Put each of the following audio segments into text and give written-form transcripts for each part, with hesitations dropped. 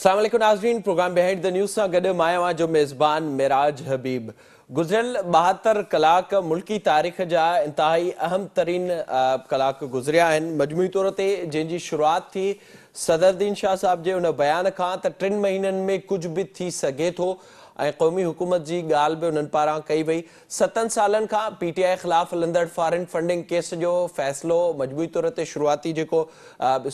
अस्सलाम वालेकुम नाज़रीन, प्रोग्राम बिहाइंड द न्यूज़ सां गॾु मां आहियां जो मेज़बान मिराज हबीब। गुज़िरियल 72 कलाक मुल्की तारीख़ जा इंतहाई अहम तरीन कलाक गुज़रिया आहिनि। मजमूई तौर ते जंहिंजी शुरूआत थी सदरुद्दीन शाह साहब जे उन बयान खां त 3 महीननि में कुझु बि थी सघे थो ऐं क़ौमी हुकूमत जी ॻाल्हि बि उन्हनि पारां कई वई। 7 सालनि खां PTI ख़िलाफ़ हलंदड़ फॉरेन फंडिंग केस जो फ़ैसिलो मजमूई तौर ते शुरूआती जेको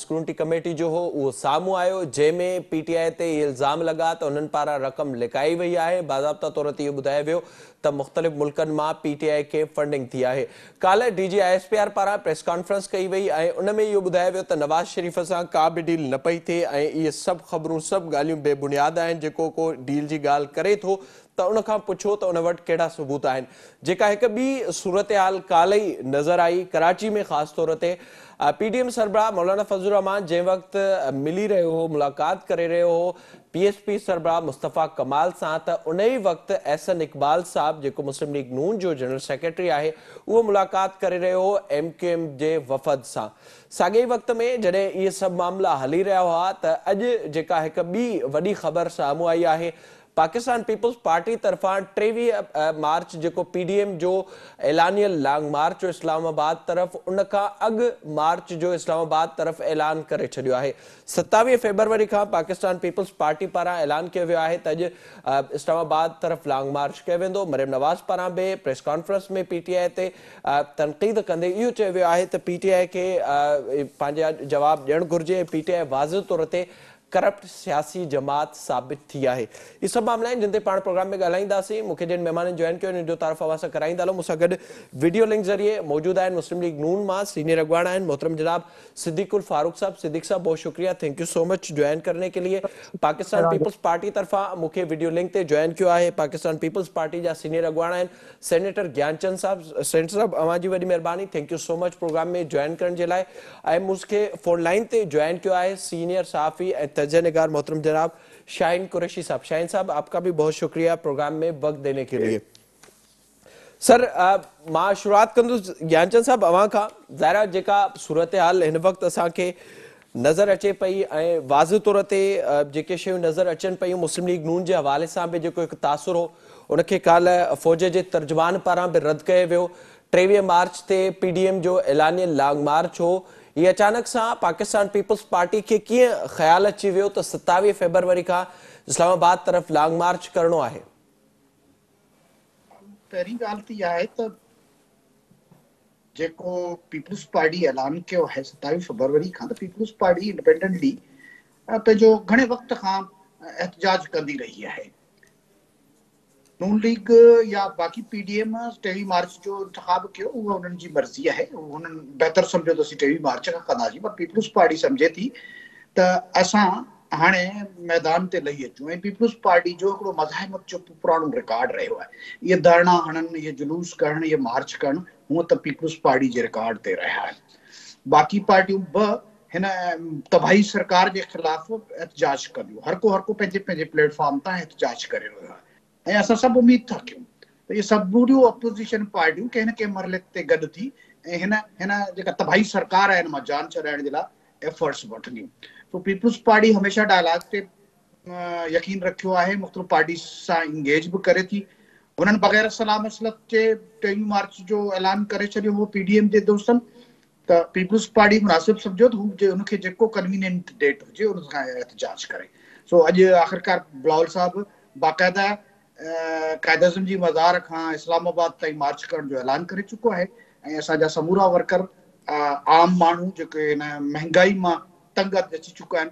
स्क्रूटनी कमेटी जो हो उहो साम्हूं आयो, जंहिंमें PTI ते इहे इल्ज़ाम लॻा त उन्हनि पारां रक़म लिकाई वई आहे। बाज़ाब्ता तौर ते इहो ॿुधायो वियो त मुख़्तलिफ़ मुल्कनि मां PTI खे फंडिंग थी आहे। काल्ह DG ISPR पारां प्रेस कॉन्फ्रेंस कई वई ऐं उन में इहो ॿुधायो वियो त नवाज़ शरीफ़ सां का बि डील न पई थिए ऐं इहे सभु ख़बरूं सभु ॻाल्हियूं बेबुनियाद आहिनि। जेको को डील जी ॻाल्हि करे थो त उनखां पुछो त उन वटि कहिड़ा सबूत आहिनि। जेका हिकु ॿी सूरत हाल काल्ह ई नज़र आई कराची में, ख़ासि तौर ते PDM सरबराह मौलाना फज़लुर रहमान जंहिं वक़्तु मिली रहियो हो, मुलाक़ात करे रहियो हो PSP सरबराह मुस्तफ़ा कमाल सां, त उन ई वक़्तु एहसन इक़बाल साहब जेको मुस्लिम लीग नून जो जनरल सेक्रेटरी आहे उहो मुलाक़ात करे रहियो हो MQM जे वफ़द सां। साॻिए वक़्त में जॾहिं इहे सभु मामला हली रहिया हुआ त अॼु जेका हिकु ॿी वॾी ख़बर साम्हूं आई आहे, पाकिस्तान पीपल्स पार्टी तरफ़ां 23 मार्च जेको PDM जो ऐलानियल लॉन्ग मार्च हो इस्लामाबाद तरफ़, उन खां अॻु मार्च जो इस्लामाबाद तरफ़ ऐलान करे छॾियो आहे। 27 फरवरी खां पाकिस्तान पीपल्स पार्टी पारां ऐलान कयो वियो आहे त अॼु इस्लामाबाद तरफ़ लॉन्ग मार्च कयो वेंदो। मरियम नवाज़ पारां बि प्रेस कॉन्फ्रेंस में PTI ते तनक़ीद कंदे इहो चयो वियो आहे त PTI खे पंहिंजा जवाब ॾियणु घुरिजे। PTI वाज़िह तौर ते करप्ट सियासी जमात साबित थी आहे। ये सभु मामला आहिनि जिन ते पाण प्रोग्राम में ॻाल्हाईंदासीं। मूंखे जिन महिमाननि जॉइन कयो उन्हनि जो तारीफ़ अवां सां कराईंदा हलो। मूंसां गॾु वीडियो लिंक ज़रिए मौजूदु आहिनि मुस्लिम लीग नून मां सीनियर अगवान आहिनि मोहतरम जनाब सिद्दीकुल फारूक साहब। सिद्दीक साहब बहुत शुक्रिया, thank you so much join करने के लिए। पाकिस्तान पीपल्स पार्टी तरफ़ां मूंखे वीडियो लिंक ते जॉइन किया है पाकिस्तान पीपल्स पार्टी जा सीनियर अगवान आहिनि सेनेटर ज्ञानचंद साहब। सेनेटर साहब अवां जी वॾी महिरबानी, thank you so much program में जॉइन करण जे लाइ। ऐं मूंखे फोन लाइन ते जॉइन किया है सीनियर सहाफ़ी ऐं तजज़िया निगार मोहतरम जनाब शाहीन कुरैशी साहब। शाहीन साहब आपका भी बहुत शुक्रिया प्रोग्राम में वक्त देने के लिए। सर मां शुरुआत कंदुसि ज्ञानचंद साहब अवां खां। ज़ाहिर जेका सूरत हाल हिन वक़्तु असांखे नज़र अचे पई ऐं वाज़िह तौर ते जेके शयूं नज़र अचनि पियूं मुस्लिम लीग नून जे हवाले सां बि जेको हिकु तासुर हो उनखे काल्ह फ़ौज जे तर्जुमान पारां बि रद्द कयो वियो। 23 मार्च ते PDM जो ऐलानियल लॉन्ग मार्च हो, ये अचानक सां पाकिस्तान पीपल्स पार्टी के कीअं ख़्याल अची वियो त 27 फरवरी खां इस्लामाबाद तरफ़ लॉन्ग मार्च करणो आहे? पहिरीं ॻाल्हि त इहा आहे त जेको पीपल्स पार्टी ऐलान कयो आहे 27 फरवरी खां, त पीपल्स पार्टी इंडिपेंडेंटली पंहिंजो घणे वक़्त खां एहतजाज कंदी रही आहे। नून लीग या बाक़ी PDM 23 मार्च जो इंतख़ाब कयो, उहा उन्हनि जी मर्ज़ी आहे। उन्हनि बहितर सम्झो त असीं 23 मार्च खां कंदासीं, पर पीपल्स पार्टी सम्झे थी त असां हाणे मैदान ते लही अचूं। ऐं पीपल्स पार्टी जो हिकिड़ो मज़ाहिमत जो पुराणो रिकॉर्ड रहियो आहे। इहे धरना हणनि, इहे जुलूस करणु, इहे मार्च करणु, हूअं त पीपल्स पार्टी जे रिकॉर्ड ते रहिया आहिनि। बाक़ी पार्टियूं बि हिन तबाही सरकार जे ख़िलाफ़ एहतजाज कंदियूं। हर को पंहिंजे पंहिंजे प्लेटफॉर्म तां एहतजाज करे रहियो आहे ऐं असां सभु उमेद था कयूं त इहे सभु अपोज़िशन पार्टियूं कंहिं न कंहिं मरहले ते गॾु थी ऐं हिन जेका तबाही सरकार आहे हिन मां जान छॾाइण जे लाइ एफर्ट्स वठंदियूं। तो पीपल्स पार्टी हमेशह डायलॉग ते यकीन रखियो आहे, मुख़्तलिफ़ पार्टी सां इंगेज बि करे थी। उन्हनि बग़ैर सलाह मसलत जे 23 मार्च जो ऐलान करे छॾियो हो PDM जे दोस्तनि, त पीपल्स पार्टी मुनासिब सम्झो त हू उनखे जेको कन्वीनियंट डेट हुजे उन सां एहतजाज करे। सो अॼु आख़िरकार बिलावल साहब बाक़ाइदा कायद आज़म जी मज़ार खां इस्लामाबाद ताईं मार्च करण जो ऐलान करे चुको आहे ऐं असांजा समूरा वर्कर आम माण्हू जेके हिन महांगाई मां तंग अची चुका आहिनि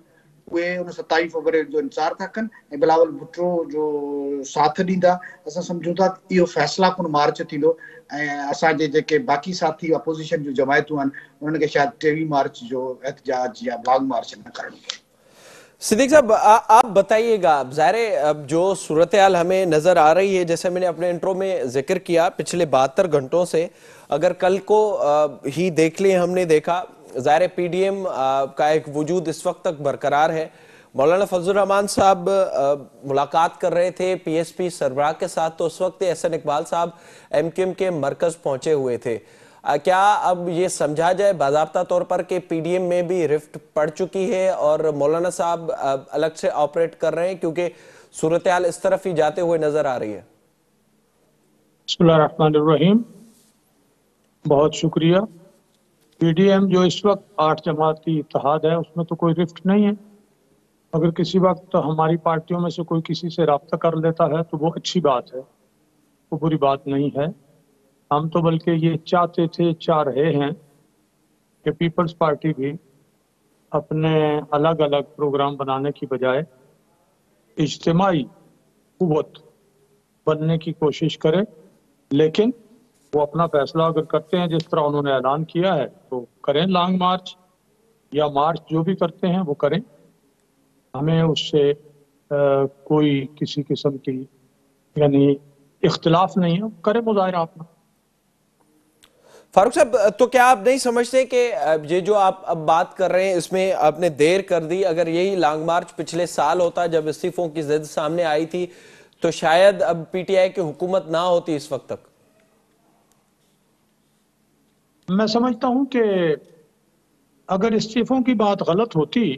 उहे उन 27 फरवरी जो इंतज़ार था कनि ऐं बिलावल भुट्टो जो साथ ॾींदा। असां सम्झूं था इहो फ़ैसिला कुन मार्च थींदो ऐं असांजे जेके बाक़ी साथी अपोज़िशन जूं जमायतूं आहिनि उन्हनि खे शायदि 23 मार्च जो एहतजाज या लॉन्ग मार्च न करणो पए। सिद्दीक साहब आप बताइएगा, ज़ाहिर जो सूरत हाल हमें नज़र आ रही है, जैसे मैंने अपने इंट्रो में जिक्र किया, पिछले 72 घंटों से अगर कल को ही देख लें, हमने देखा ज़ाहिर PDM का एक वजूद इस वक्त तक बरकरार है। मौलाना फजलुर रहमान साहब मुलाकात कर रहे थे PSP सरबराह के साथ, तो उस वक्त एहसन इकबाल साहब MQM के मरकज़ पहुंचे हुए थे। کیا اب یہ سمجھا جائے باضابطہ طور پر کہ پی ڈی ایم میں بھی رفٹ پڑ چکی ہے اور مولانا صاحب الگ سے آپریٹ کر رہے ہیں، کیونکہ صورتحال اس طرف ہی جاتے ہوئے نظر آ رہی ہے؟ بسم اللہ الرحمن الرحیم، بہت شکریہ۔ پی ڈی ایم جو اس وقت 8 جماعت کی اتحاد ہے، اس میں تو کوئی رفٹ نہیں ہے۔ اگر کسی وقت ہماری پارٹیوں میں سے کوئی کسی سے رابطہ کر لیتا ہے تو وہ اچھی بات ہے، وہ بری بات نہیں ہے۔ ہم تو بلکہ یہ چاہتے تھے، چاہ رہے ہیں کہ پیپلز پارٹی بھی اپنے الگ الگ پروگرام بنانے کی بجائے اجتماعی قوت بننے کی کوشش کرے، لیکن وہ اپنا فیصلہ اگر کرتے ہیں جس طرح انہوں نے اعلان کیا ہے تو کریں، لانگ مارچ یا مارچ جو بھی کرتے ہیں وہ کریں، ہمیں اس سے کوئی کسی قسم کی یعنی اختلاف نہیں ہے، کریں مظاہرہ اپنا۔ فاروق صاحب، تو کیا آپ نہیں سمجھتے کہ یہ جو آپ اب بات کر رہے ہیں اس میں آپ نے دیر کر دی؟ اگر یہی لانگ مارچ پچھلے سال ہوتا جب استعفوں کی ضد سامنے آئی تھی تو شاید اب پی ٹی آئی کی حکومت نہ ہوتی اس وقت تک۔ میں سمجھتا ہوں کہ اگر استعفوں کی بات غلط ہوتی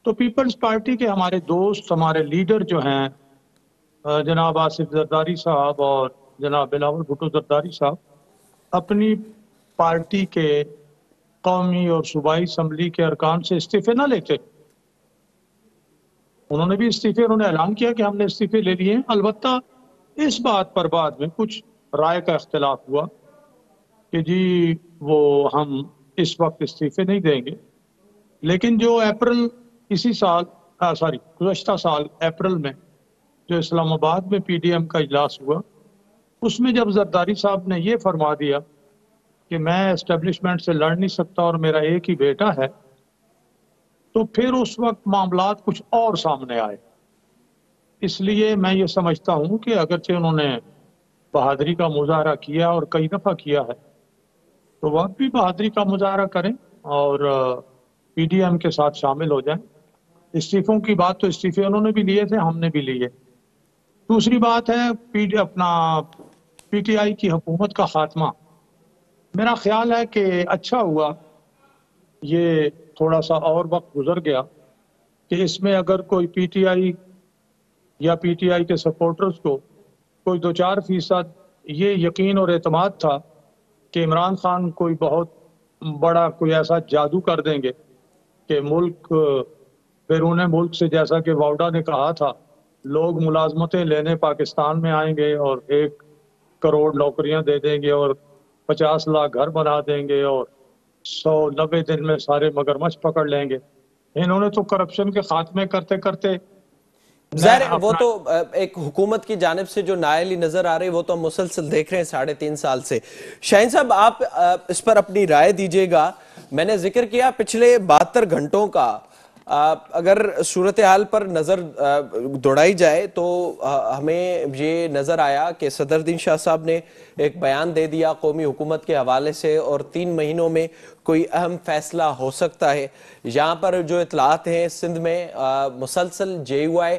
تو پیپلز پارٹی کے ہمارے دوست، ہمارے لیڈر جو ہیں جناب آصف زرداری صاحب اور جناب بلاول بھٹو زرداری صاحب، اپنی پارٹی کے قومی اور صوبائی اسمبلی کے ارکان سے استعفے نہ لیتے۔ انہوں نے بھی استعفے، انہوں نے اعلان کیا کہ ہم نے استعفے لے لیے ہیں۔ البتہ اس بات پر بعد میں کچھ رائے کا اختلاف ہوا کہ جی وہ ہم اس وقت استعفے نہیں دیں گے، لیکن جو اپریل اسی سال گزشتہ سال اپریل میں جو اسلام آباد میں پی ڈی ایم کا اجلاس ہوا، اس میں جب زرداری صاحب نے یہ فرما دیا کہ میں اسٹیبلشمنٹ سے لڑ نہیں سکتا اور میرا ایک ہی بیٹا ہے، تو پھر اس وقت معاملات کچھ اور سامنے آئے۔ اس لیے میں یہ سمجھتا ہوں کہ اگرچہ انہوں نے بہادری کا مظاہرہ کیا اور کئی دفعہ کیا ہے، تو وہ بھی بہادری کا مظاہرہ کریں اور پی ڈی ایم کے ساتھ شامل ہو جائیں۔ استعفوں کی بات تو استعفے انہوں نے بھی لیے تھے، ہم نے بھی لیے۔ دوسری بات ہے پی ٹی آئی کی حکومت کا خاتمہ۔ میرا خیال ہے کہ اچھا ہوا یہ تھوڑا سا اور وقت گزر گیا کہ اس میں اگر کوئی پی ٹی آئی یا پی ٹی آئی کے سپورٹرز کو کوئی 2-4% یہ یقین اور اعتماد تھا کہ عمران خان کوئی بہت بڑا کوئی ایسا جادو کر دیں گے کہ ملک بیرون ملک سے، جیسا کہ واؤڈا نے کہا تھا، لوگ ملازمتیں لینے پاکستان میں آئیں گے اور 1 کروڑ نوکریاں دے دیں گے اور 50 لاکھ گھر بنا دیں گے اور 190 دن میں سارے مگرمچھ پکڑ لیں گے۔ انہوں نے تو کرپشن کے خاتمے کرتے کرتے ظاہر ہے وہ تو ایک حکومت کی جانب سے جو نااہلی نظر آ رہی وہ تو ہم مسلسل دیکھ رہے ہیں 3.5 سال سے۔ شاہین صاحب، آپ اس پر اپنی رائے دیجئے گا۔ میں نے ذکر کیا پچھلے 72 گھنٹوں کا، اگر صورتحال پر نظر دوڑائی جائے تو ہمیں یہ نظر آیا کہ صدرالدین شاہ صاحب نے ایک بیان دے دیا قومی حکومت کے حوالے سے، اور 3 مہینوں میں کوئی اہم فیصلہ ہو سکتا ہے۔ یہاں پر جو اطلاعات ہیں، سندھ میں مسلسل جے یو آئی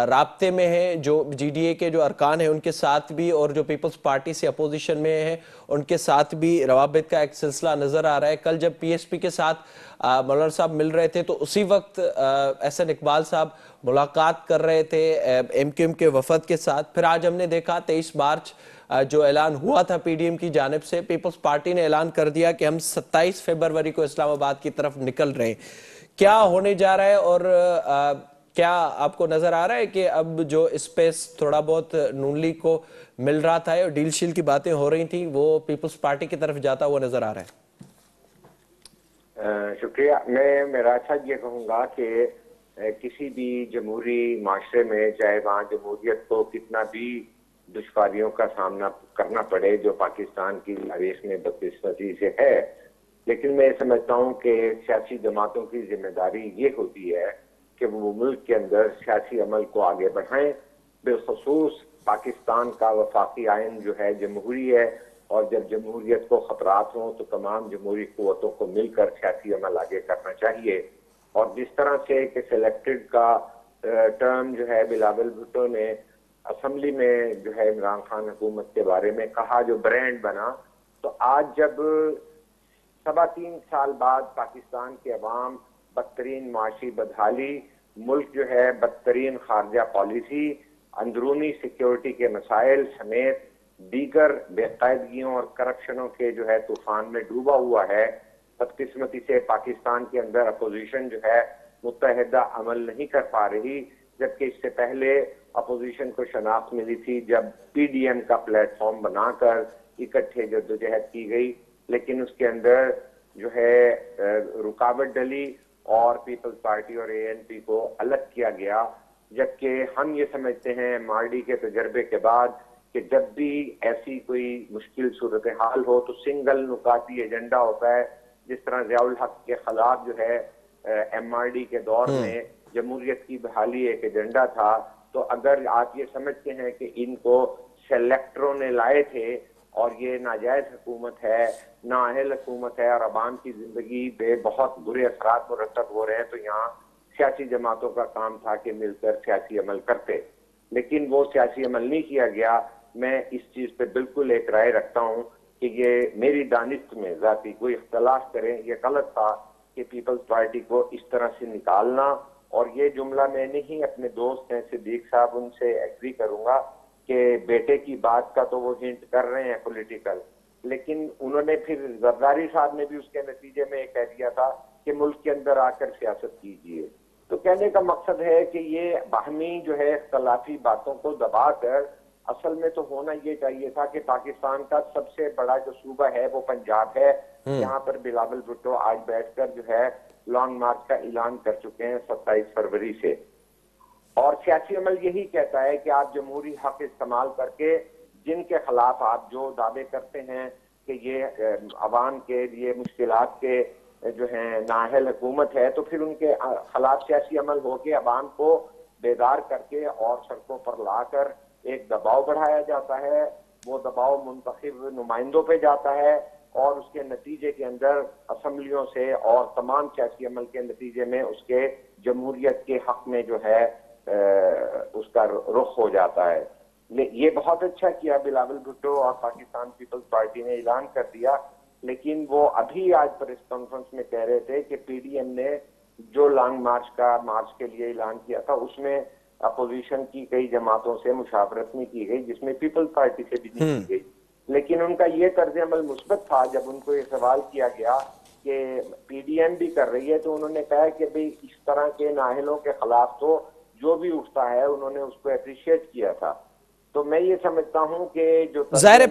رابطے میں ہے، جو جی ڈی اے کے جو ارکان ہیں ان کے ساتھ بھی، اور جو پیپلز پارٹی سے اپوزیشن میں ہیں ان کے ساتھ بھی روابط کا ایک سلسلہ نظر آ رہا ہے۔ کل جب پی ایس پی کے ساتھ مولانا صاحب مل رہے تھے تو اسی وقت احسن اقبال صاحب ملاقات کر رہے تھے ایم کیو ایم کے وفد کے ساتھ۔ پھر آج ہم نے دیکھا 23 مارچ جو اعلان ہوا تھا پی ڈی ایم کی جانب سے، پیپلز پارٹی نے اعلان کر دیا کہ ہم 27 فروری کو اسلام آباد کی طرف نکل رہے ہیں۔ کیا ہونے جا رہا ہے، اور کیا آپ کو نظر آ رہا ہے کہ اب جو اسپیس تھوڑا بہت نون لیگ کو مل رہا تھا اور ڈیل شیل کی باتیں ہو رہی تھیں وہ پیپلز پارٹی کی طرف جاتا ہوا نظر آ رہا ہے؟ شکریہ۔ میں میرا اچھا یہ کہوں گا کہ کسی بھی جمہوری معاشرے میں، چاہے وہاں جمہوریت کو کتنا بھی دشواریوں کا سامنا کرنا پڑے جو پاکستان کی تاریخ میں بدقسمتی سے ہے، لیکن میں سمجھتا ہوں کہ سیاسی جماعتوں کی ذمہ داری یہ ہوتی ہے کہ وہ ملک کے اندر سیاسی عمل کو آگے بڑھائیں۔ بالخصوص پاکستان کا وفاقی آئین جو ہے جمہوری ہے، اور جب جمہوریت کو خطرات ہوں تو تمام جمہوری قوتوں کو مل کر سیاسی عمل آگے کرنا چاہیے۔ اور جس طرح سے کہ سلیکٹڈ کا ٹرم جو ہے بلاول بھٹو نے اسمبلی میں جو ہے عمران خان حکومت کے بارے میں کہا، جو برانڈ بنا، تو آج جب 3.25 سال بعد پاکستان کے عوام بدترین معاشی بدحالی، ملک جو ہے بدترین خارجہ پالیسی، اندرونی سیکیورٹی کے مسائل سمیت دیگر بے قاعدگیوں اور کرپشنوں کے جو ہے طوفان میں ڈوبا ہوا ہے، بدقسمتی سے پاکستان کے اندر اپوزیشن جو ہے متحدہ عمل نہیں کر پا رہی، جبکہ اس سے پہلے اپوزیشن کو شناخت ملی تھی جب پی ڈی ایم کا پلیٹ فارم بنا کر اکٹھے جدوجہد کی گئی، لیکن اس کے اندر جو ہے رکاوٹ ڈلی اور پیپلز پارٹی اور اے این پی کو الگ کیا گیا، جبکہ ہم یہ سمجھتے ہیں مارڈی کے تجربے کے بعد کہ جب بھی ایسی کوئی مشکل صورتحال ہو تو سنگل نکاتی ایجنڈا ہوتا ہے، جس طرح ضیاء الحق کے خلاف جو ہے ایم آر ڈی کے دور میں جمہوریت کی بحالی ایک ایجنڈا تھا، تو اگر آپ یہ سمجھتے ہیں کہ ان کو سیلیکٹروں نے لائے تھے اور یہ ناجائز حکومت ہے، نااہل حکومت ہے اور عوام کی زندگی پہ بہت برے اثرات مرتب ہو رہے ہیں، تو یہاں سیاسی جماعتوں کا کام تھا کہ مل کر سیاسی عمل کرتے، لیکن وہ سیاسی عمل نہیں کیا گیا۔ میں اس چیز پہ بالکل ایک رائے رکھتا ہوں کہ یہ میری دانست میں ذاتی کوئی اختلاف کریں، یہ غلط تھا کہ پیپلز پارٹی کو اس طرح سے نکالنا، اور یہ جملہ میں نہیں اپنے دوست ہیں صدیق صاحب، ان سے ایگری کروں گا کہ بیٹے کی بات کا تو وہ ہنٹ کر رہے ہیں پولیٹیکل، لیکن انہوں نے پھر زرداری صاحب نے بھی اس کے نتیجے میں کہہ دیا تھا کہ ملک کے اندر آ کر سیاست کیجیے۔ تو کہنے کا مقصد ہے کہ یہ باہمی جو ہے اختلافی باتوں کو دبا کر اصل میں تو ہونا یہ چاہیے تھا کہ پاکستان کا سب سے بڑا جو صوبہ ہے وہ پنجاب ہے، یہاں پر بلاول بھٹو آج بیٹھ کر جو ہے لانگ مارچ کا اعلان کر چکے ہیں 27 فروری سے، اور سیاسی عمل یہی کہتا ہے کہ آپ جمہوری حق استعمال کر کے جن کے خلاف آپ جو دعوے کرتے ہیں کہ یہ عوام کے لیے مشکلات کے جو ہیں نااہل حکومت ہے، تو پھر ان کے خلاف سیاسی عمل ہو کے عوام کو بیدار کر کے اور سڑکوں پر لا کر ایک دباؤ بڑھایا جاتا ہے، وہ دباؤ منتخب نمائندوں پہ جاتا ہے، اور اس کے نتیجے کے اندر اسمبلیوں سے اور تمام سیاسی عمل کے نتیجے میں اس کے جمہوریت کے حق میں جو ہے اس کا رخ ہو جاتا ہے۔ یہ بہت اچھا کیا بلاول بھٹو اور پاکستان پیپلز پارٹی نے اعلان کر دیا، لیکن وہ ابھی آج پریس کانفرنس میں کہہ رہے تھے کہ پی ڈی ایم نے جو لانگ مارچ کے لیے اعلان کیا تھا اس میں اپوزیشن کی کئی جماعتوں سے مشاورت نہیں کی گئی، جس میں پیپلز پارٹی سے بھی نہیں کی گئی، لیکن ان کا یہ طرز عمل مثبت تھا۔ جب ان کو یہ سوال کیا گیا کہ پی ڈی ایم بھی کر رہی ہے تو انہوں نے کہا کہ بھئی اس طرح کے نااہلوں کے خلاف تو جو بھی اٹھتا ہے انہوں نے اس کو اپریشیٹ کیا تھا۔ تو میں یہ سمجھتا ہوں کہ جو ظاہر ہے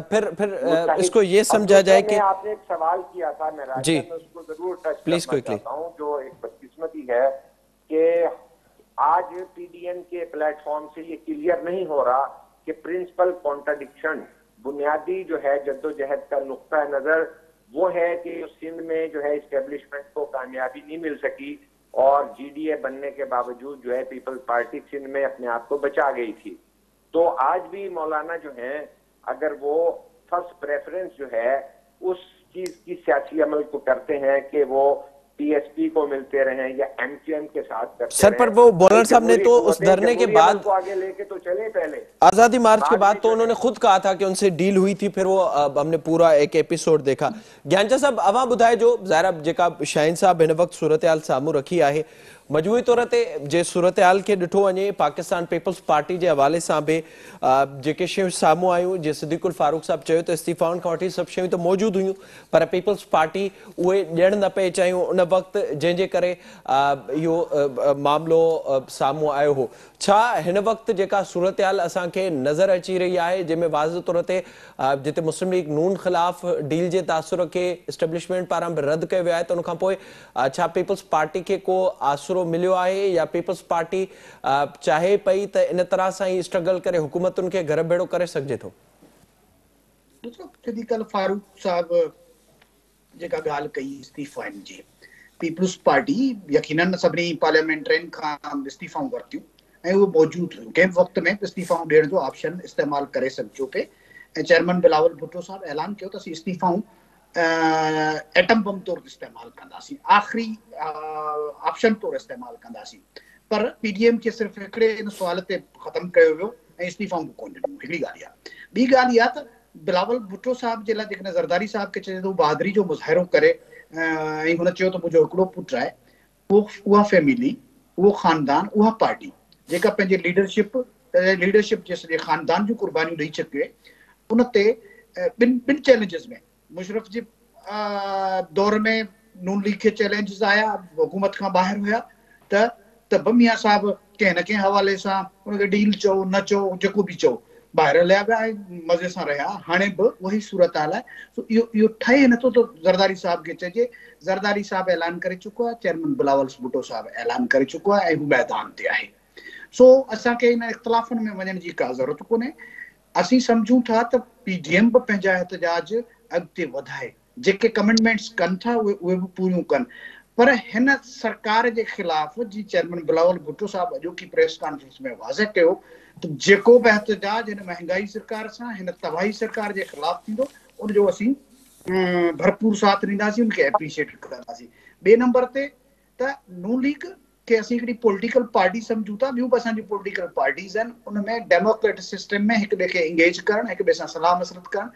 پھر اس کو یہ سمجھا جائے کہ آپ نے ایک سوال کیا تھا میراج، میں اس کو ضرور ٹچ کرنا چاہتا ہوں، جو ایک بدقسمتی ہے کہ آج پی ڈی ایم کے پلیٹ فارم سے یہ کلیئر نہیں ہو رہا کہ پرنسپل کانٹرڈکشن، بنیادی جو ہے جدوجہد کا نقطہ نظر وہ ہے کہ سندھ میں جو ہے اسٹیبلشمنٹ کو کامیابی نہیں مل سکی، اور جی ڈی اے بننے کے باوجود جو ہے پیپلز پارٹی سندھ میں اپنے آپ کو بچا گئی تھی۔ تو آج بھی مولانا جو ہیں اگر وہ فرسٹ پریفرنس جو ہے اس چیز کی سیاسی عمل کو کرتے ہیں کہ وہ پی ایس پی کو ملتے رہیں یا ایم کیو ایم کے ساتھ کرتے سر، پر وہ بولر صاحب نے تو اس دھرنے کے بعد آگے لے کے تو چلے پہلے آزادی مارچ کے بعد تو انہوں نے خود کہا تھا کہ ان سے ڈیل ہوئی تھی، پھر وہ ہم نے پورا ایک ایپیسوڈ دیکھا۔ گیانچا صاحب اواں بدھائے جو ظاہر جیکا شاہین صاحب ہن وقت صورتحال ساموں رکھی ہے، مجموعی طور تے جے صورتحال کے ڈٹھو ونے پاکستان پیپلز پارٹی جے حوالے سے بھی جے شیوں ساموں آیوں، جے صدیق الفاروق صاحب چاہیے تو استعفاؤں کا وٹھی سب شیوں تو موجود ہوئیں، پر پیپلز پارٹی وہ ڈیڑھ نہ پہ چاہیوں ان وقت جن جے کرے یہ معاملو ساموں آئے ہو۔ چھا ہن وقت جیکا صورتحال اساں کے نظر اچی رہی ہے جن میں واضح طور تے جتے مسلم لیگ نون خلاف ڈیل جے تاثر کے اسٹیبلشمنٹ پارا رد کیا ویا ہے، تو ان کا پوئے چھا پیپلز پارٹی کے کو آسرو ملیو ہے یا پیپلز پارٹی چاہے پئی تو ان طرح سے ہی اسٹرگل کرے حکومت ان کے گھر بیڑو کرے سکجے تو؟ صدیق الفاروق صاحب جیکا گال کئی استعفائن جی پیپلز پارٹی یقیناً سبنی پارلیمنٹرین کھان استعفاؤں ورتیوں وہ موجود ہوئیں کم وقت میں استعفاؤں ڈیڑھ جو آپشن استعمال کرے سکجو پہ چیئرمین بلاول بھٹو صاحب اعلان کیا تھا استعفاؤں ایٹم بم طور استعمال کندا سی، آخری آپشن طور استعمال کندا سی، پر پی ڈی ایم کے صرف ایکڑے ان سوال تے ختم کयो वियो ऐं استعفاؤں کو کون ॾिनो۔ हिकिड़ी ॻाल्हि आहे। ॿी ॻाल्हि इहा त बिलावल भुट्टो साहब जे लाइ जेकॾहिं ज़रदारी साहब खे चए थो बहादुरी जो मुज़ाहिरो करे ऐं हुन चयो त मुंहिंजो हिकिड़ो पुटु आहे, उहा फैमिली, उहो ख़ानदान, उहा पार्टी जेका पंहिंजे लीडरशिप जे सॼे ख़ानदान जूं क़ुर्बानियूं ॾेई चुकी आहे, उन ते ॿिनि चैलेंजिस में मुशरफ जे दौर में नून लीग खे चैलेंजिस आया, हुकूमत खां ॿाहिरि हुया, त बमिया साहब कंहिं न कंहिं हवाले सां उनखे डील चओ न चओ जेको बि चओ ॿाहिरि हलिया विया ऐं मज़े सां रहिया। हाणे बि उहा ई सूरत हाल आहे। सो इहो ठहे नथो त ज़रदारी साहब खे चइजे। ज़रदारी साहब ऐलान करे चुको आहे, चेयरमैन बिलावल भुट्टो साहब ऐलान करे चुको आहे ऐं हू मैदान ते आहे। सो असांखे इन इख़्तिलाफ़नि में वञण जी का ज़रूरत कोन्हे। असीं सम्झूं था त PDM बि पंहिंजा एहतजाज अॻिते वधाए, जेके कमिटमेंट्स कनि था उहे बि पूरियूं कनि, पर हिन सरकार जे ख़िलाफ़ जी चेयरमैन बिलावल भुट्टो साहब अॼोकी प्रेस कॉन्फ्रेंस में वाज़ह कयो त जेको बि एहतजाज हिन महांगाई सरकार सां, हिन तबाही सरकार जे ख़िलाफ़ थींदो, उनजो असीं भरपूर साथ ॾींदासीं, उनखे एप्रिशिएट कंदासीं। ॿिए नंबर ते त नून लीग खे असीं हिकिड़ी पॉलिटिकल पार्टी सम्झूं था, ॿियूं बि असांजी पॉलिटिकल पार्टीज़ आहिनि, उनमें डेमोक्रेटिक सिस्टम में हिक ॿिए खे इंगेज करणु, हिक ॿिए सां सलाह मसलत करणु,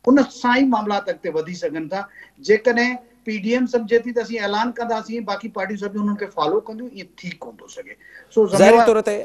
उन सां ई मामलात अॻिते वधी सघनि था। जेकॾहिं PDM सम्झे थी त असीं ऐलान कंदासीं, बाक़ी पार्टियूं सभु उन्हनि खे फॉलो कंदियूं, ईअं थी कोन थो सघे। सो ज़ाहिरी तौर ते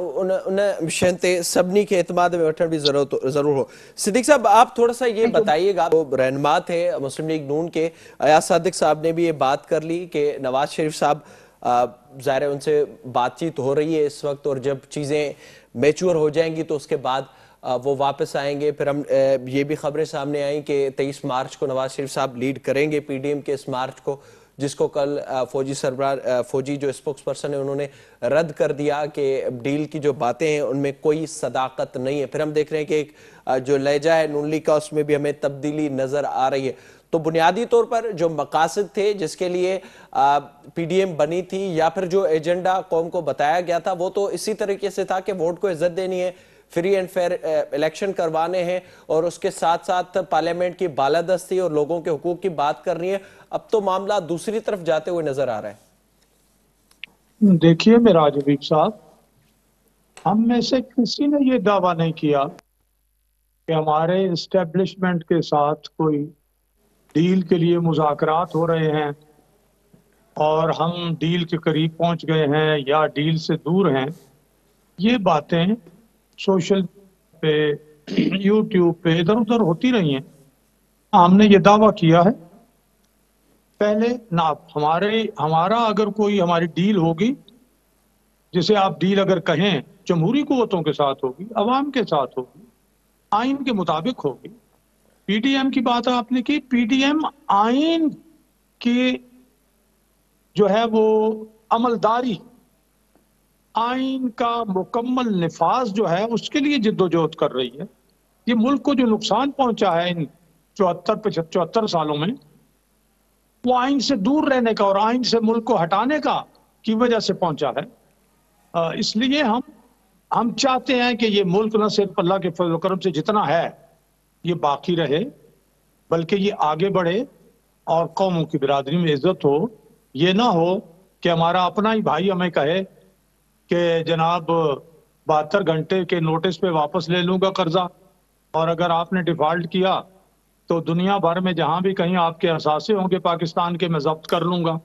उन शयुनि ते सभिनी खे एतमाद में वठण भी ज़रूर हो। सिद्दीक साहब, आप थोड़ा सा ये बताइएगा, रहनुमा थे मुस्लिम लीग नून के अयाज सादिक साहब ने भी ये बात कर ली कि नवाज शरीफ साहब ज़ाहिर उनसे बातचीत हो रही है इस वक्त, और जब चीज़ें मैच्योर हो जाएंगी तो उसके बाद वो वापस आएंगे। फिर हम ये भी खबरें सामने आई कि 23 मार्च को नवाज शरीफ साहब लीड करेंगे PDM के इस मार्च को, जिसको कल फौजी जो स्पोक्स पर्सन है उन्होंने रद्द कर दिया कि डील की जो बातें हैं उनमें कोई सदाकत नहीं है। फिर हम देख रहे हैं कि एक जो लहजा है नून लीग का उसमें भी हमें तब्दीली नज़र आ रही है। तो बुनियादी तौर पर जो मकासद थे जिसके लिए PDM बनी थी, या फिर जो एजेंडा कौम को बताया गया था, वो तो इसी तरीके से था कि वोट को इज्जत देनी है, फ्री एंड फेयर इलेक्शन करवाने हैं, और उसके साथ साथ पार्लियामेंट की बालादस्ती और लोगों के हुकूक की बात करनी है। अब तो मामला दूसरी तरफ जाते हुए नजर आ रहा है। देखिए मिराज हबीब साहब, हम में से किसी ने ये दावा नहीं किया कि हमारे इस्टेब्लिशमेंट के साथ कोई डील के लिए मुज़ाकरात हो रहे हैं और हम डील के करीब पहुंच गए हैं या डील से दूर हैं। ये बातें सोशल पे, यूट्यूब पे इधर उधर होती रही हैं। हमने ये दावा किया है पहले ना, हमारा अगर कोई हमारी डील होगी, जिसे आप डील अगर कहें, जमहूरी कुव्वतों के साथ होगी, अवाम के साथ होगी, आइन के मुताबिक होगी। PDM की बात आपने की, PDM आइन की जो है वो अमलदारी, आइन का मुकम्मल निफाज जो है उसके लिए जिद्दोजहद कर रही है। ये मुल्क को जो नुकसान पहुंचा है इन 74 सालों में, वो आइन से दूर रहने का और आइन से मुल्क को हटाने का की वजह से पहुंचा है। इसलिए हम चाहते हैं कि ये मुल्क न सिर्फ अल्लाह के फजल करम से जितना है ये बाकी रहे, बल्कि ये आगे बढ़े और कौमों की बिरादरी में इज्जत हो। ये ना हो कि हमारा अपना ही भाई हमें कहे कि जनाब 72 घंटे के नोटिस पे वापस ले लूंगा कर्जा, और अगर आपने डिफॉल्ट किया तो दुनिया भर में जहां भी कहीं आपके असासे होंगे पाकिस्तान के, मैं जब्त कर लूंगा।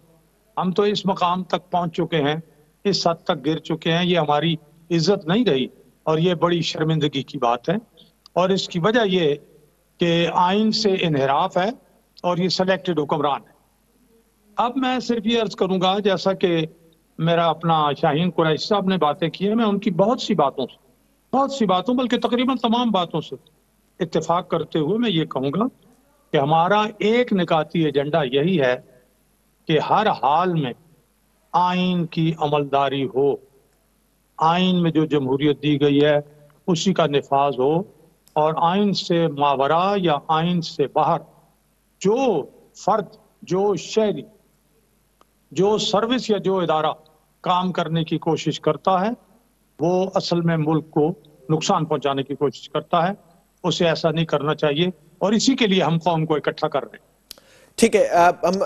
हम तो इस मकाम तक पहुंच चुके हैं, इस हद तक गिर चुके हैं, ये हमारी इज्जत नहीं रही और ये बड़ी शर्मिंदगी की बात है। और इसकी वजह ये कि आइन से इनहराफ है और ये सेलेक्टेड हुक्मरान है। अब मैं सिर्फ ये अर्ज करूंगा, जैसा कि मेरा अपना शाहीन कुरैशी साहब ने बातें की है, मैं उनकी बहुत सी बातों बल्कि तकरीबन तमाम बातों से इत्तेफाक करते हुए मैं ये कहूँगा कि हमारा एक निकाती एजेंडा यही है कि हर हाल में आइन की अमलदारी हो, आइन में जो जमहूरियत दी गई है उसी का निफाज हो, और आइन से मावरा या आइन से बाहर जो फर्द, जो शहरी, जो सर्विस या जो इदारा काम करने की कोशिश करता है वो असल में मुल्क को नुकसान पहुंचाने की कोशिश करता है। उसे ऐसा नहीं करना चाहिए और इसी के लिए हम कौम को इकट्ठा कर रहे हैं। ठीक है,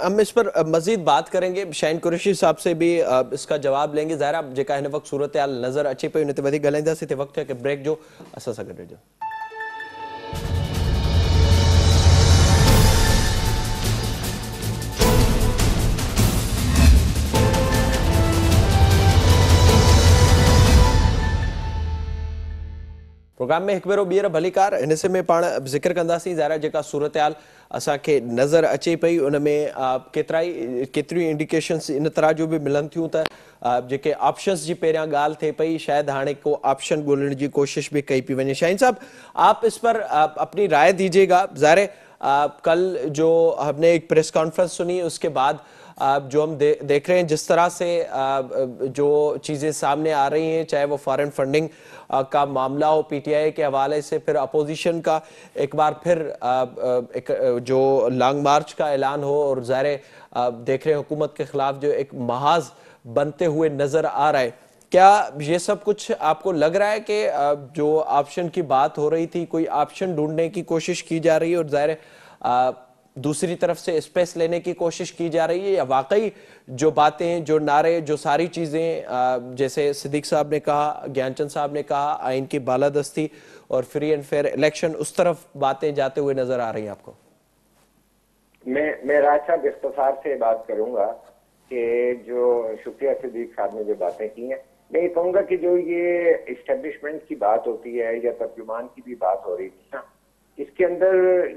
हम इस पर मजीद बात करेंगे। शाहीन कुरैशी साहब से भी इसका जवाब लेंगे। ज़ाहिर जेका हिन वक्त सूरत हाल नज़र अचे पई, उन ते वधीक ॻाल्हाईंदासीं। ते वक़्तु है कि ब्रेक जो असां सां गॾु रहिजो। प्रोग्राम में हिकु भेरो ॿीहर भलीकार हिन से में पाण ज़िक्र कंदासीं ज़ाहिर जेका सूरत हाल असांखे नज़र अचे पई उन में केतिरियूं इंडिकेशन्स इन तरह जो भी मिलन थियूं त जेके ऑप्शंस जी पहिरियां ॻाल्हि थिए पई शायद हाणे को ऑप्शन ॻोल्हण जी कोशिश भी कई पई वञे। शाहीन साहब, आप इस पर अपनी राय दीजिएगा। ज़ाहिर कल जो हमने एक प्रेस कॉन्फ्रेंस सुनी उसके बाद जो हम देख रहे हैं जिस तरह से जो चीज़ें सामने आ रही हैं, चाहे वो फॉरेन फंडिंग का मामला हो पीटीआई के हवाले से, फिर अपोजिशन का एक बार फिर एक जो लॉन्ग मार्च का ऐलान हो और ज़ाहिर देख रहे हैं हुकूमत के खिलाफ जो एक महाज बनते हुए नजर आ रहा है, क्या ये सब कुछ आपको लग रहा है कि जो ऑप्शन की बात हो रही थी कोई ऑप्शन ढूंढने की कोशिश की जा रही है और ज़ाहिर दूसरी तरफ से स्पेस लेने की कोशिश की जा रही है, या वाकई जो बातें, जो नारे, जो सारी चीज़ें जैसे सिद्दीक साहब ने कहा, ज्ञानचंद साहब ने कहा, आइन की बालादस्ती और फ्री एंड फेयर इलेक्शन, उस तरफ बातें जाते हुए नजर आ रही हैं आपको? मैं राज साहब इख्तिसार से बात करूंगा कि जो शुक्रिया सिद्दीक साहब ने जो बातें की हैं, मैं ये कहूंगा कि जो ये इस्टेब्लिशमेंट की बात होती है या तर्जुमान की भी बात हो रही थी ना, इसके अंदर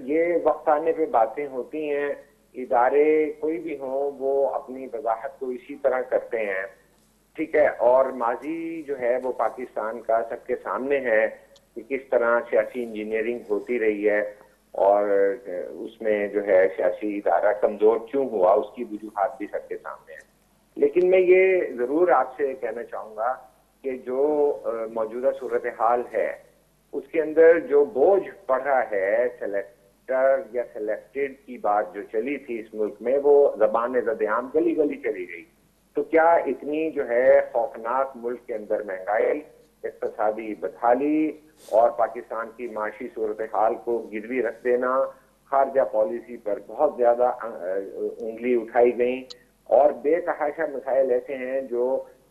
ये वक्त आने पे बातें होती हैं, इदारे कोई भी हो वो अपनी वजाहत को इसी तरह करते हैं, ठीक है। और माजी जो है वो पाकिस्तान का सबके सामने है कि किस तरह सियासी इंजीनियरिंग होती रही है और उसमें जो है सियासी इदारा कमजोर क्यों हुआ उसकी वजूहात भी सबके सामने है। लेकिन मैं ये जरूर आपसे कहना चाहूंगा कि जो मौजूदा सूरत हाल है उसके अंदर जो बोझ पड़ रहा है सेलेक्टर या सेलेक्टेड की बात जो चली थी इस मुल्क में, वो ज़बान ज़द-ए-आम गली गली चली गई। तो क्या इतनी जो है खौफनाक मुल्क के अंदर महंगाई, इक़्तिसादी बदहाली और पाकिस्तान की माशी सूरत हाल को गिरवी रख देना, खारजा पॉलिसी पर बहुत ज्यादा उंगली उठाई गई और बेतहाशा मसाइल ऐसे हैं जो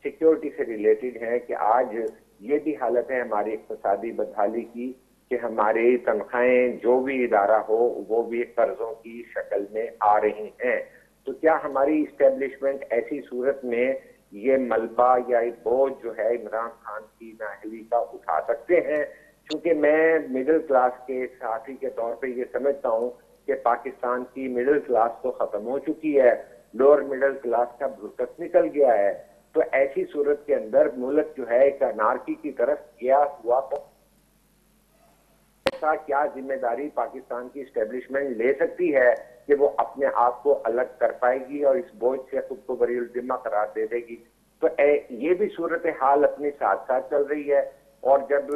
सिक्योरिटी से रिलेटेड हैं कि आज ये भी हालत है हमारी इक़्तिसादी बदहाली की कि हमारी तनख्वाहें जो भी इदारा हो वो भी कर्जों की शक्ल में आ रही हैं। तो क्या हमारी इस्टेब्लिशमेंट ऐसी सूरत में ये मलबा या ये बोझ जो है इमरान खान की नाअहली का उठा सकते हैं? क्योंकि मैं मिडिल क्लास के साथी के तौर पे ये समझता हूँ कि पाकिस्तान की मिडिल क्लास तो खत्म हो चुकी है, लोअर मिडिल क्लास का भुरकस निकल गया है। तो ऐसी सूरत के अंदर मुल्क जो है एक अनार्की की तरफ गया हुआ, ऐसा क्या जिम्मेदारी पाकिस्तान की इस्टेब्लिशमेंट ले सकती है कि वो अपने आप को अलग कर पाएगी और इस बोझ से खुद को बरीउल जिम्मा करार दे देगी? तो ये भी सूरत हाल अपने साथ साथ चल रही है। और जब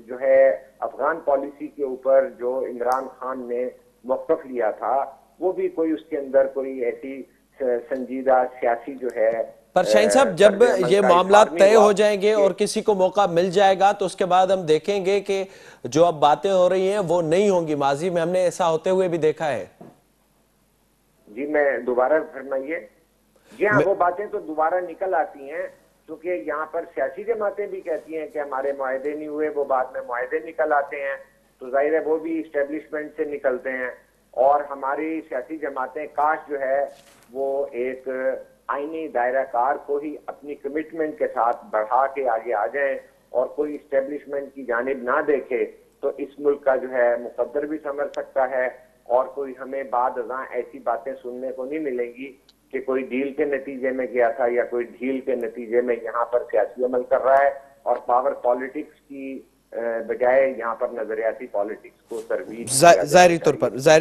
जो है अफगान पॉलिसी के ऊपर जो इमरान खान ने मौक़िफ़ लिया था वो भी कोई उसके अंदर कोई ऐसी संजीदा सियासी जो है, पर शाहीन साहब जब ये मामला तय हो जाएंगे और किसी को मौका मिल जाएगा तो उसके बाद हम देखेंगे कि जो अब बातें हो रही हैं वो नहीं होंगी। माजी में हमने ऐसा होते हुए भी देखा है। जी मैं दोबारा फरमाइए। जी हाँ, वो बातें तो दोबारा निकल आती हैं क्योंकि यहाँ पर सियासी जमातें भी कहती हैं कि हमारे मुआहदे नहीं हुए, वो बाद में मुआहदे निकल आते हैं, तो जाहिर है वो भी इस्टेब्लिशमेंट से निकलते हैं। और हमारी सियासी जमातें काश जो है वो एक आईनी दायरा कार को ही अपनी कमिटमेंट के साथ बढ़ा के आगे आ जाएं और कोई इस्टेब्लिशमेंट की जानिब ना देखे तो इस मुल्क का जो है मुकद्दर भी समझ सकता है और कोई हमें बाद अज़ां ऐसी बातें सुनने को नहीं मिलेंगी कि कोई डील के नतीजे में गया था या कोई ढील के नतीजे में यहाँ पर सियासी अमल कर रहा है और पावर पॉलिटिक्स की बजाय यहाँ पर नजरियाती पॉलिटिक्स को तरवीज ज़ाहिरी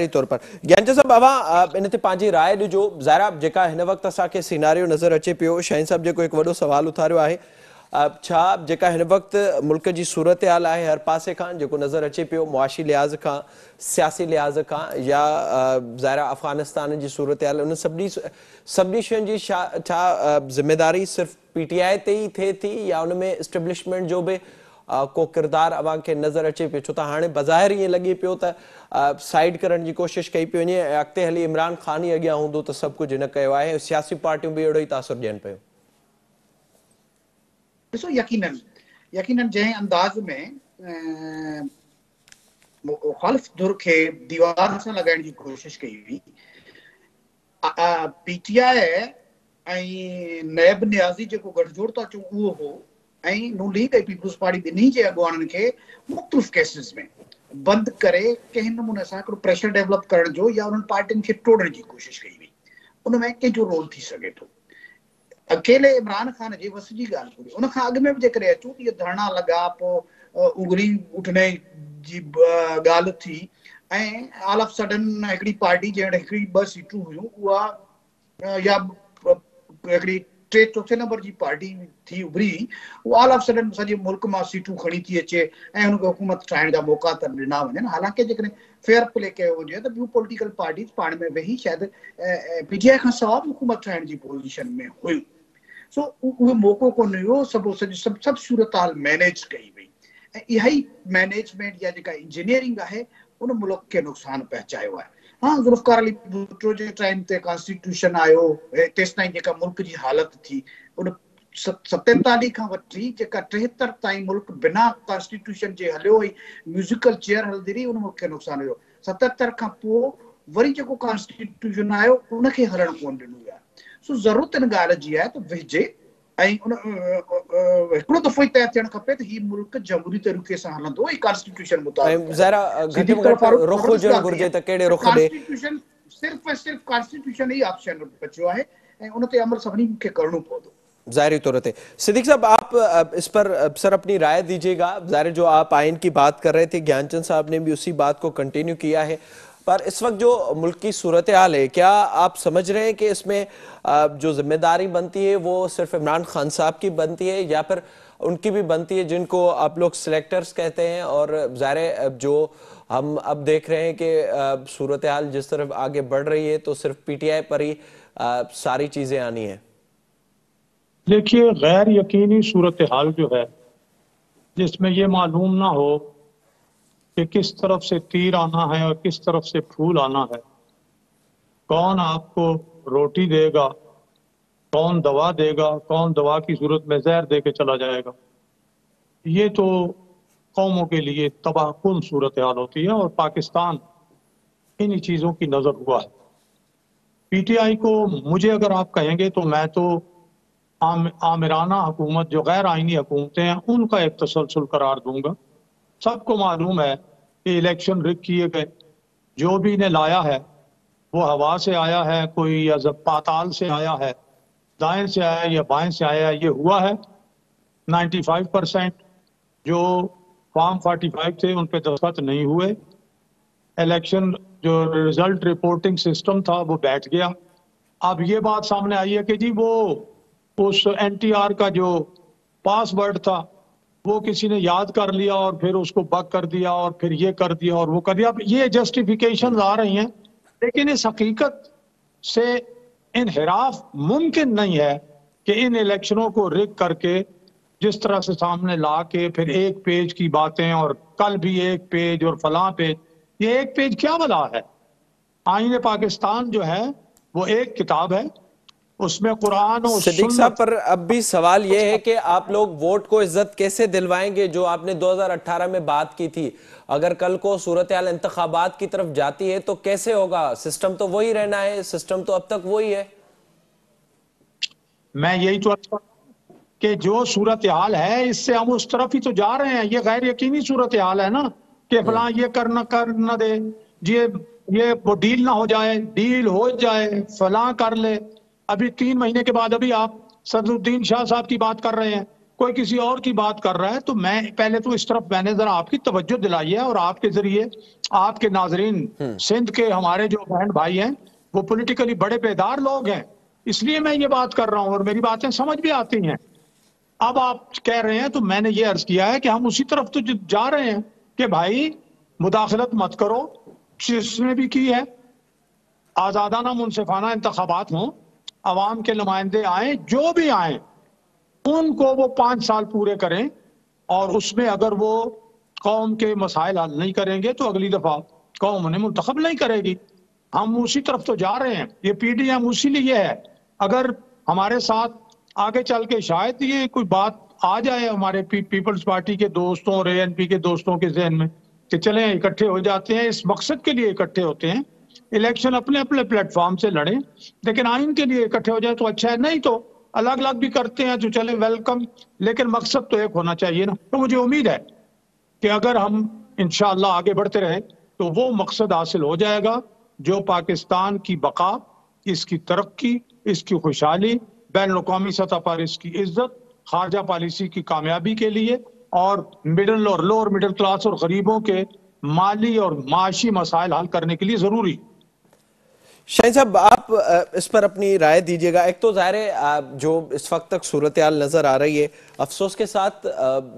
तौर पर ज्ञानचंद साहब अवां इन ते पंहिंजी राय ॾिजो। ज़ाहिरा जेका हिन वक़्तु असांखे सिनारियो नज़र अचे पियो, शाहीन साहब जेको हिकु वॾो सवाल उथारियो आहे, छा जेका हिन वक़्तु मुल्क जी सूरत हाल आहे हर पासे खां जेको नज़र अचे पियो, मुआशी लिहाज़ खां, सियासी लिहाज़ खां या ज़ाहिरा अफ़गानिस्तान जी सूरत हाल, उन सभिनी शयुनि जी छा ज़िम्मेदारी सिर्फ़ पीटीआई ते ई थिए थी या उन में इस्टेब्लिशमेंट जो भी को किरदार अवां खे नज़र अचे पियो? छो त हाणे बज़ाहिर ईअं लॻे पियो त साइड करण जी कोशिश कई पई वञे, अॻिते हली इमरान खान ई अॻियां हूंदो त सभु कुझु हिन कयो आहे, सियासी पार्टियूं बि अहिड़ो ई तासुर ॾियनि पियूं। ॾिसो, यकीनन जंहिं अंदाज़ में मुखालिफ़ धुर खे दीवार सां लॻाइण जी कोशिश कई हुई, पीटीआई ऐं नैब नियाज़ी जेको गठजोड़ था चऊं उहो हो ऐं नून लीग ऐं पीपल्स पार्टी ॿिन्ही जे अॻुवाननि खे मुख़्तलिफ़ केसिस में बंदि करे कंहिं नमूने सां हिकिड़ो प्रेशर डेवलप करण जो या उन्हनि पार्टियुनि खे टोड़ण जी कोशिश कई हुई। उन में कंहिंजो रोल थी सघे थो। अकेले इमरान खान जे वस जी ॻाल्हि कोन्हे, उन खां अॻु में बि जेकॾहिं अचूं त इहे धरना लॻा, पोइ उंगली उठने जी ॻाल्हि थी, ऐं ऑल ऑफ सडन हिकिड़ी पार्टी जहिड़े हिकिड़ी 2 सीटूं हुयूं उहा या हिकिड़ी 3-4 नंबर जी पार्टी थी उभरी, उहा ऑल ऑफ सडन सॼे मुल्क मां सीटूं खणी थी अचे ऐं हुनखे हुकूमत ठाहिण जा मौक़ा त ॾिना वञनि। हालांकि जेकॾहिं फेयर प्ले कयो हुजे त ॿियूं पॉलिटिकल पार्टीज़ पाण में वेही शायदि पीटीआई खां सवाइ हुकूमत ठाहिण जी पोज़ीशन में हुयूं। सो उहो मौक़ो कोन हुयो, सभु सूरत हाल मैनेज कई वई, ऐं इहा ई मैनेजमेंट या जेका इंजीनियरिंग आहे उन मुल्क खे नुक़सानु पहुचायो आहे। हाँ, ज़ुल्फ़िकार अली भुट्टो जे टाइम ते कॉन्स्टिट्यूशन आयो, तेसिताईं जेका मुल्क जी हालत थी, उन 47 खां वठी जेका 73 ताईं मुल्क बिना कॉन्स्टिट्यूशन जे हलियो ऐं म्यूज़िकल चेयर हलंदी रही, उन मुल्क खे नुक़सानु हुयो। 77 खां पोइ वरी जेको कॉन्स्टिट्यूशन आयो उनखे हलणु कोन ॾिनो आहे। सो ज़रूरत इन ॻाल्हि जी आहे त वेझे ऐं उन हिकिड़ो दफ़ो ई तइ थियणु खपे त हीउ मुल्क जमहूरी तरीक़े सां हलंदो ऐं कॉन्स्टिट्यूशन मुताबिक़। ज़रा घटि में घटि रुख हुजणु घुरिजे त कहिड़े रुख ॾे? कॉन्स्टिट्यूशन सिर्फ़ु ऐं सिर्फ़ु कॉन्स्टिट्यूशन ई ऑप्शन बचियो आहे ऐं उन ते अमल सभिनी खे करणो पवंदो। ज़ाहिरी तौर पे सिद्दीक साहब, आप इस पर सर अपनी राय दीजिएगा। ज़ाहिर जो आप आइन की बात कर रहे थे, ज्ञानचंद साहब ने भी उसी बात को कंटिन्यू किया है, पर इस वक्त जो मुल्क की सूरत हाल है, क्या आप समझ रहे हैं कि इसमें जो जिम्मेदारी बनती है वो सिर्फ इमरान खान साहब की बनती है या फिर उनकी भी बनती है जिनको आप लोग सिलेक्टर्स कहते हैं? और ज़ाहिर जो हम अब देख रहे हैं कि सूरत हाल जिस तरफ आगे बढ़ रही है तो सिर्फ पीटीआई पर ही सारी चीज़ें आनी है। देखिए, गैर यकीनी सूरत हाल जो है जिसमें ये मालूम ना हो कि किस तरफ से तीर आना है और किस तरफ से फूल आना है, कौन आपको रोटी देगा, कौन दवा देगा, कौन दवा की सूरत में जहर दे के चला जाएगा, ये तो कौमों के लिए तबाहकुन सूरत हाल होती है और पाकिस्तान इन्हीं चीज़ों की नज़र हुआ है। पीटीआई को मुझे अगर आप कहेंगे तो मैं तो आमिराना हुकूमत जो गैर आइनी हुकूमतें हैं उनका एक तसलसल करार दूंगा। सबको मालूम है कि इलेक्शन रिग किए गए, जो भी इन्हें लाया है वो हवा से आया है, कोई या पाताल से आया है, दाएं से आया या बाएं से आया, ये हुआ है। 95% जो फॉर्म 45 थे उन पे दस्तखत नहीं हुए। इलेक्शन जो रिजल्ट रिपोर्टिंग सिस्टम था वो बैठ गया। अब ये बात सामने आई है कि जी वो उस एनटीआर का जो पासवर्ड था वो किसी ने याद कर लिया और फिर उसको बग कर दिया और फिर ये कर दिया और वो कर दिया। अब ये जस्टिफिकेशन आ रही हैं, लेकिन इस हकीकत से इनहिराफ मुमकिन नहीं है कि इन इलेक्शनों को रिग करके जिस तरह से सामने ला के फिर एक पेज की बातें और कल भी एक पेज और फलां पेज, ये एक पेज क्या बला है? आईन पाकिस्तान जो है वो एक किताब है, उसमें कुरान और सिद्दीक साहब, पर अब भी सवाल ये है कि आप लोग वोट को इज्जत कैसे दिलवाएंगे जो आपने 2018 में बात की थी? अगर कल को सूरत हाल इंतखाबात की तरफ जाती है तो कैसे होगा? सिस्टम तो वही रहना है, सिस्टम तो अब तक वही है। मैं यही तो कि जो सूरत हाल है इससे हम उस तरफ ही तो जा रहे हैं। ये गैर यकीनी सूरत हाल है ना कि फलां ये कर न दे, ये वो डील ना हो जाए, डील हो जाए, फलां कर ले। अभी 3 महीने के बाद अभी आप सदरुद्दीन शाह साहब की बात कर रहे हैं, कोई किसी और की बात कर रहा है। तो मैं पहले तो इस तरफ मैंने जरा आपकी तवज्जो दिलाई है और आपके जरिए आपके नाजरीन सिंध के हमारे जो बहन भाई हैं वो पॉलिटिकली बड़े बेदार लोग हैं, इसलिए मैं ये बात कर रहा हूं और मेरी बातें समझ भी आती हैं। अब आप कह रहे हैं तो मैंने ये अर्ज किया है कि हम उसी तरफ तो जा रहे हैं कि भाई मुदाखलत मत करो, जिसने भी की है आजादाना मुनसिफाना इंतखाबात हों, अवाम के नुमाइंदे आए, जो भी आए उनको वो 5 साल पूरे करें और उसमें अगर वो कौम के मसाइल हल नहीं करेंगे तो अगली दफा कौम उन्हें मुंतखब नहीं करेगी। हम उसी तरफ तो जा रहे हैं। ये पीडीएम उसी लिए है, अगर हमारे साथ आगे चल के शायद ये कोई बात आ जाए हमारे पीपल्स पार्टी के दोस्तों और एएनपी के दोस्तों के जहन में कि चलें इकट्ठे हो जाते हैं, इस मकसद के लिए इकट्ठे होते हैं, इलेक्शन अपने अपने प्लेटफॉर्म से लड़ें, लेकिन आइन के लिए इकट्ठे हो जाए तो अच्छा है। नहीं तो الگ الگ بھی کرتے ہیں تو چلے ویلکم، لیکن مقصد تو ایک ہونا چاہیے نا. تو مجھے امید ہے کہ اگر ہم انشاءاللہ آگے بڑھتے رہیں تو وہ مقصد حاصل ہو جائے گا جو پاکستان کی بقا، اس کی ترقی، اس کی خوشحالی، بین الاقوامی سطح پر اس کی عزت، خارجہ پالیسی کی کامیابی کے لیے، اور مڈل اور لوور مڈل کلاس اور غریبوں کے مالی اور معاشی مسائل حل کرنے کے لیے ضروری. شاہین صاحب، آپ اس پر اپنی رائے دیجیے گا. ایک تو ظاہر ہے جو اس وقت تک صورتحال نظر آ رہی ہے، افسوس کے ساتھ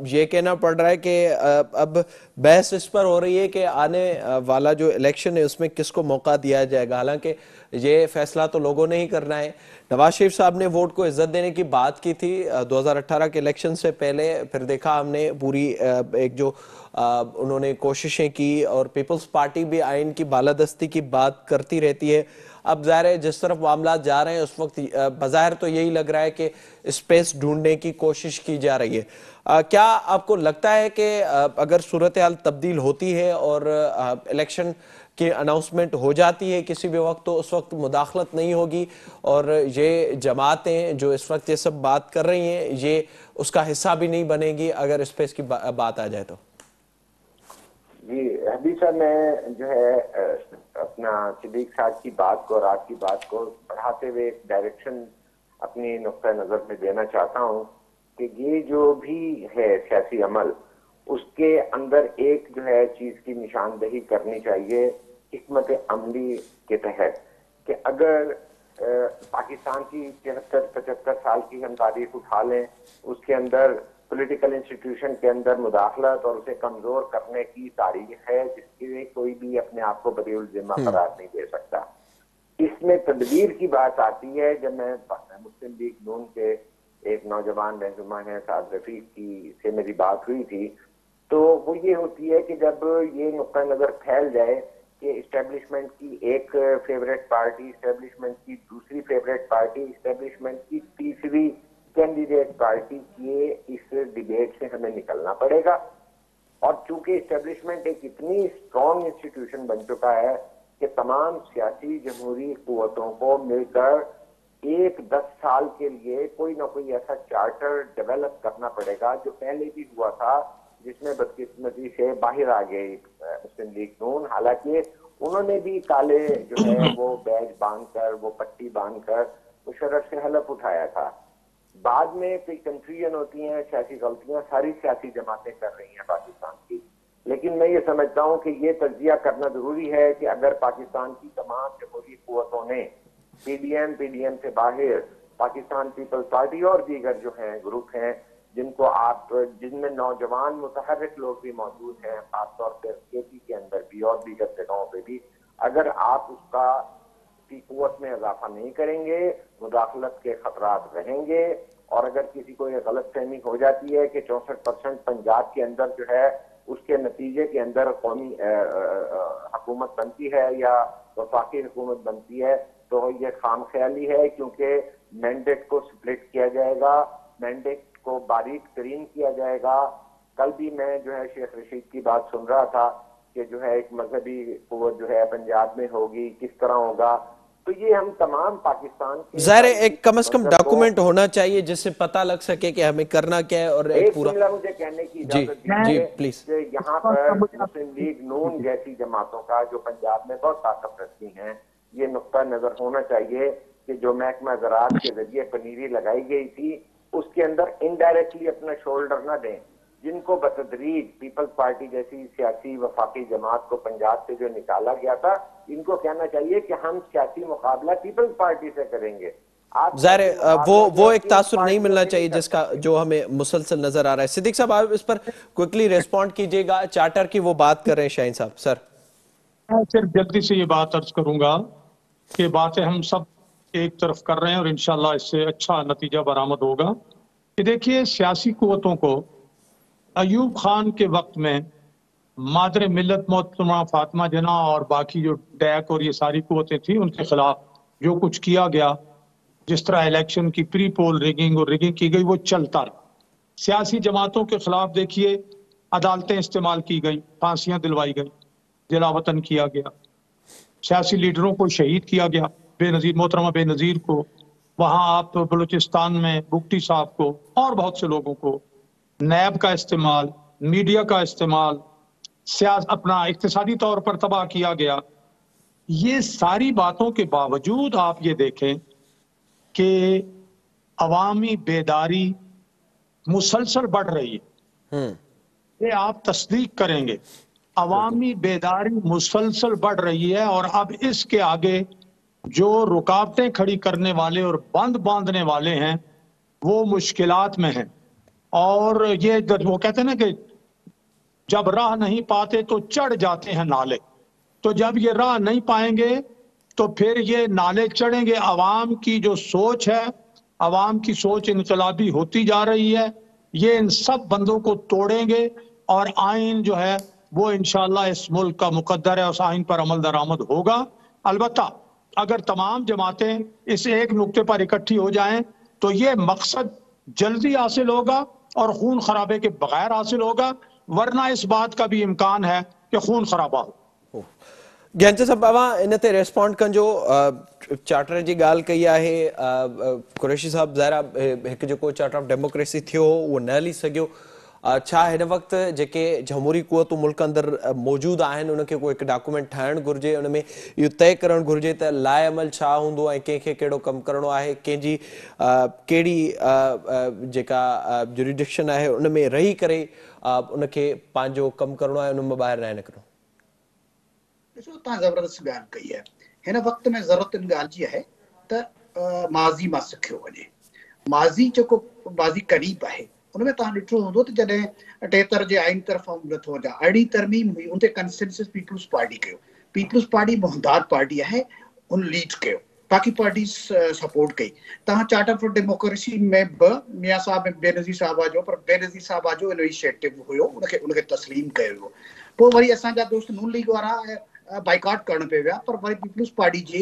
یہ کہنا پڑ رہا ہے کہ اب بحث اس پر ہو رہی ہے کہ آنے والا جو الیکشن ہے اس میں کس کو موقع دیا جائے گا، حالانکہ یہ فیصلہ تو لوگوں نے ہی کرنا ہے. نواز شریف صاحب نے ووٹ کو عزت دینے کی بات کی تھی 2018 کے الیکشن سے پہلے، پھر دیکھا ہم نے پوری ایک جو انہوں نے کوششیں کی، اور پیپلز پارٹی بھی آئین کی بالادستی کی بات کرتی رہتی ہے. اب ظاہر ہے جس طرف معاملات جا رہے ہیں اس وقت بظاہر تو یہی لگ رہا ہے کہ اسپیس ڈھونڈنے کی کوشش کی جا رہی ہے. کیا آپ کو لگتا ہے کہ اگر صورتحال تبدیل ہوتی ہے اور الیکشن کی اناؤنسمنٹ ہو جاتی ہے کسی بھی وقت، تو اس وقت مداخلت نہیں ہوگی اور یہ جماعتیں جو اس وقت یہ سب بات کر رہی ہیں یہ اس کا حصہ بھی نہیں بنے گی اگر اسپیس کی بات آ جائے تو؟ جی حبیب صاحب، میں جو ہے اپنا صدیق صاحب کی بات کو اور آپ کی بات کو بڑھاتے ہوئے ایک ڈائریکشن اپنی نقطۂ نظر میں دینا چاہتا ہوں کہ یہ جو بھی ہے سیاسی عمل، اس کے اندر ایک جو ہے چیز کی نشاندہی کرنی چاہیے حکمت عملی کے تحت، کہ اگر پاکستان کی 73-75 سال کی ہم تاریخ اٹھا لیں، اس کے اندر پولیٹیکل انسٹیٹیوشن کے اندر مداخلت اور اسے کمزور کرنے کی تاریخ ہے جس کے لیے کوئی بھی اپنے آپ کو بری الذمہ قرار نہیں دے سکتا. اس میں تدبیر کی بات آتی ہے. جب میں مسلم لیگ نون کے ایک نوجوان رہنما ہیں سعد رفیق کی سے میری بات ہوئی تھی، تو وہ یہ ہوتی ہے کہ جب یہ نقطۂ نظر پھیل جائے کہ اسٹیبلشمنٹ کی ایک فیوریٹ پارٹی، اسٹیبلشمنٹ کی دوسری فیوریٹ پارٹی، اسٹیبلشمنٹ کی تیسری کینڈیڈیٹ پارٹی کے اس ڈیبیٹ سے ہمیں نکلنا پڑے گا. اور چونکہ اسٹیبلشمنٹ ایک اتنی اسٹرانگ انسٹیٹیوشن بن چکا ہے کہ تمام سیاسی جمہوری قوتوں کو مل کر ایک 10 سال کے لیے کوئی نہ کوئی ایسا چارٹر ڈیولپ کرنا پڑے گا، جو پہلے بھی ہوا تھا جس میں بدقسمتی سے باہر آ گئی مسلم لیگ نون. حالانکہ انہوں نے بھی کالے جو ہے وہ بیج باندھ کر، وہ پٹی باندھ کر مشرف سے حلف اٹھایا تھا. بعد میں کوئی کنفیوژن ہوتی ہیں، سیاسی غلطیاں ساری سیاسی جماعتیں کر رہی ہیں پاکستان کی. لیکن میں یہ سمجھتا ہوں کہ یہ تجزیہ کرنا ضروری ہے کہ اگر پاکستان کی تمام جمہوری قوتوں نے پی ڈی ایم سے باہر پاکستان پیپلز پارٹی اور دیگر جو ہیں گروپ ہیں جن میں نوجوان متحرک لوگ بھی موجود ہیں، خاص طور پہ کے پی کے اندر بھی اور دیگر جگہوں پہ بھی، اگر آپ اس کا کی قوت میں اضافہ نہیں کریں گے، مداخلت کے خطرات رہیں گے. اور اگر کسی کو یہ غلط فہمی ہو جاتی ہے کہ 64% پنجاب کے اندر جو ہے اس کے نتیجے کے اندر قومی حکومت بنتی ہے یا وفاقی حکومت بنتی ہے، تو یہ خام خیالی ہے، کیونکہ مینڈیٹ کو سپلٹ کیا جائے گا، مینڈیٹ کو باریک ترین کیا جائے گا. کل بھی میں جو ہے شیخ رشید کی بات سن رہا تھا کہ جو ہے ایک مذہبی قوت جو ہے پنجاب میں ہوگی، کس طرح ہوگا. تو یہ ہم تمام پاکستان کے ظاہر ایک کم از کم ڈاکومنٹ ہونا چاہیے جس سے پتہ لگ سکے کہ ہمیں کرنا کیا ہے. اور ایک پورا جملہ مجھے کہنے کی اجازت دیجیے کہ یہاں پر مسلم لیگ نون جیسی جماعتوں کا جو پنجاب میں بہت طاقت رکھتی ہیں، یہ نقطہ نظر ہونا چاہیے کہ جو محکمہ زراعت کے ذریعے پنیری لگائی گئی تھی اس کے اندر انڈائریکٹلی اپنا شولڈر نہ دیں. جن کو بتدریج پیپلز پارٹی جیسی سیاسی وفاقی جماعت کو پنجاب سے جو نکالا گیا تھا، ان کو کہنا چاہیے کہ ہم سیاسی مقابلہ پیپلز پارٹی سے کریں گے. ظاہر وہ ایک تاثر نہیں ملنا چاہیے جس کا جو ہمیں مسلسل نظر آ رہا ہے. صدیق صاحب آپ اس پر کوئکلی ریسپونڈ کیجئے گا. چارٹر کی وہ بات کر رہے ہیں شاہین صاحب. سر میں صرف جلدی سے یہ بات عرض کروں گا کہ باتیں ہم سب ایک طرف کر رہے ہیں اور انشاءاللہ اس سے اچھا نتیجہ برآمد ہوگا. کہ دیکھیے سیاسی قوتوں کو ایوب خان کے وقت میں مادر ملت محترمہ فاطمہ جناح اور باقی جو ڈیک اور یہ ساری قوتیں تھیں ان کے خلاف جو کچھ کیا گیا، جس طرح الیکشن کی پری پول ریگنگ اور ریگنگ کی گئی، وہ چلتا رہا. سیاسی جماعتوں کے خلاف دیکھیے عدالتیں استعمال کی گئی، پھانسیاں دلوائی گئی، جلا وطن کیا گیا، سیاسی لیڈروں کو شہید کیا گیا. بے نظیر محترمہ بے نظیر کو वहाँ आप बलूचिस्तान में बुगटी साहब को और बहुत से लोगों को नैब का इस्तेमाल, मीडिया का इस्तेमाल, अपना इक्तिसादी तौर पर तबाह किया गया। ये सारी बातों के बावजूद आप ये देखें कि अवामी बेदारी मुसलसल बढ़ रही है। ये आप तस्दीक करेंगे, अवामी बेदारी मुसलसल बढ़ रही है, और अब इसके आगे जो रुकावटें खड़ी करने वाले और बंद बांधने वाले हैं वो मुश्किलात में हैं। और ये वो कहते हैं ना कि जब राह नहीं पाते तो चढ़ जाते हैं नाले, तो जब ये राह नहीं पाएंगे तो फिर ये नाले चढ़ेंगे। अवाम की जो सोच है, अवाम की सोच इनकलाबी होती जा रही है। ये इन सब बंदों को तोड़ेंगे और आइन जो है वो इंशाअल्लाह इस मुल्क का मुकद्दर है, उस आइन पर अमल दरामद होगा। अलबत्ता अगर तमाम जमातें इस एक नुक्ते पर इकट्ठी हो जाएं तो ये मकसद जल्दी हासिल होगा और खून खराबे के बगैर हासिल होगा, वरना इस बात का भी इम्कान है कि खून खराबा हो। ज्ञानचंद साहब, अवां इन ते रेस्पॉन्ड कजो। चार्टर की ॻाल्हि कई है, कुरैशी साहब ज़ाहिर एक जो चार्टर ऑफ डेमोक्रेसी थियो वो न हली सघियो। छा हिन वक्त जेके जमहूरी क़ुवतूं मुल्क अंदर मौजूद आहिनि उनखे को एक डॉक्यूमेंट ठाहिणु घुरिजे, उनमें इहो तय करणु घुरिजे त लाइ अमल छा हूंदो ऐं कंहिंखे कहिड़ो कमु करिणो आहे, कंहिंजी कहिड़ी जेका जुरिडिक्शन आहे उनमें रही करे उनखे पंहिंजो कमु करिणो आहे, उनमें ॿाहिरि न निकिरणो। ॾिसो, तव्हां ज़बरदस्त ॻाल्हि कई आहे। हिन वक़्त में ज़रूरत इन ॻाल्हि जी आहे त माज़ी मां सिखियो वञे। माज़ी जेको माज़ी क़रीब आहे उनमें तव्हां ॾिठो हूंदो त जॾहिं 78 जे आइन तरफ़ हमलो थियो या अहिड़ी तरमीम हुई, उन ते कंसेंसस पीपल्स पार्टी कयो। पीपल्स पार्टी मुहदार पार्टी आहे, उन लीड कयो, बाक़ी पार्टी सपोर्ट कई। तव्हां चार्टर फॉर डेमोक्रेसी में बि मियां साहब ऐं बेनज़ीर साहब जो, पर बेनज़ीर साहब जो इनिशिएटिव हुयो, उनखे तस्लीम कयो वियो। पोइ वरी असांजा दोस्त नून लीग वारा बाइकआउट करण पे विया, पर वरी पीपल्स पार्टी जे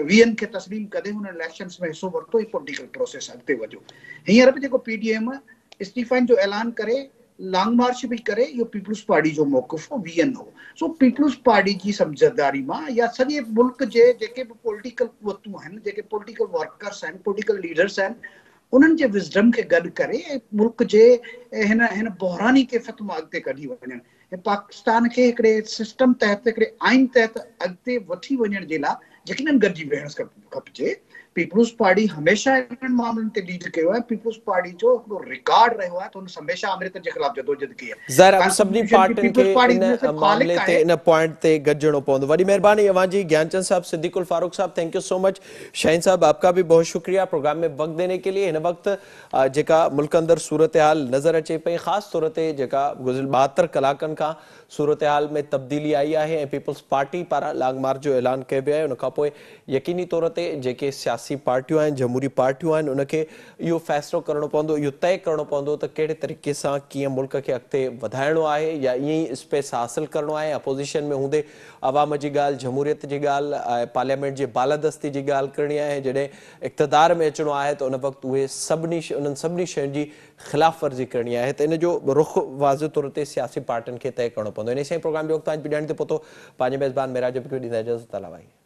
वीएन खे तस्लीम कदे हुन इलेक्शंस में हिस्सो वरितो, ही पॉलिटिकल प्रोसेस अॻिते वधियो। हींअर बि जेको पीडीएम इस्तीफ़नि जो ऐलान करे, लॉन्ग मार्च भी करे, इहो पीपल्स पार्टी जो मौक़िफ़ हो, वीएन हो। सो पीपल्स पार्टी जी समझदारी मां या सॼे मुल्क जे जेके बि पॉलिटिकल क़ुवतूं आहिनि, जेके पॉलिटिकल वर्कर्स आहिनि, पॉलिटिकल लीडर्स आहिनि, उन्हनि जे विज़डम खे गॾु करे मुल्क जे हिन बहरानी कैफ़ियत मां अॻिते कढी वञनि। पाकिस्तान खे हिकिड़े सिस्टम तहत, हिकिड़े आइन तहत अॻिते वठी वञण जे लाइ यकीनन गॾिजी वेहणु खपिजे। पीपल्स पार्टी हमेशह इन मामलनि ते लीड कयो आहे। पीपल्स पार्टी जो हिकिड़ो रिकॉर्ड रहियो आहे त हुन हमेशह अमृत जे ख़िलाफ़ जदोजहद कई आहे। ज़ाहिर सभिनी पार्टियुनि खे इन मामले ते, इन पॉइंट ते गॾिजणो पवंदो। वॾी महिरबानी अवां जी। ज्ञानचंद साहब, सिद्दीकुल फारूक साहब, thank you so much. Shaheen साहब, आपका भी बहुत शुक्रिया प्रोग्राम में वक्त देने के लिए। इन वक्त जेका मुल्क अंदर सूरत हाल नज़र अचे पई, ख़ासि तौर ते जेका गुज़िरियल 72 कलाकनि खां सूरत हाल में तब्दीली आई आहे ऐं पीपल्स पार्टी पारां लॉन्ग मार्च जो ऐलान कयो वियो आहे। उन खां पोइ यकीनी तौर ते जेके सियासी पार्टियूं आहिनि, जमहूरी पार्टियूं आहिनि, उनखे इहो फ़ैसिलो करणो पवंदो, इहो तय करणो पवंदो त कहिड़े तरीक़े सां कीअं मुल्क खे अॻिते वधाइणो आहे या ईअं ई स्पेस हासिल करणो आहे। अपोज़िशन में हूंदे अवाम जी ॻाल्हि, जमहूरियत जी ॻाल्हि, पार्लियामेंट जे बालादस्ती जी ॻाल्हि करणी आहे। जॾहिं इक़्तिदार में अचिणो आहे त उन वक़्तु उहे उन्हनि सभिनी शयुनि जी ख़िलाफ़ वर्ज़ी करणी आहे। त इन जो रुख़ वाज़िह तौर ते सियासी पार्टियुनि खे तय करणो पवंदो। इन सां ई प्रोग्राम जो वक़्तु ॾियण ते पहुतो। पंहिंजे मेज़बान मेराज ॾींदा इजाज़त।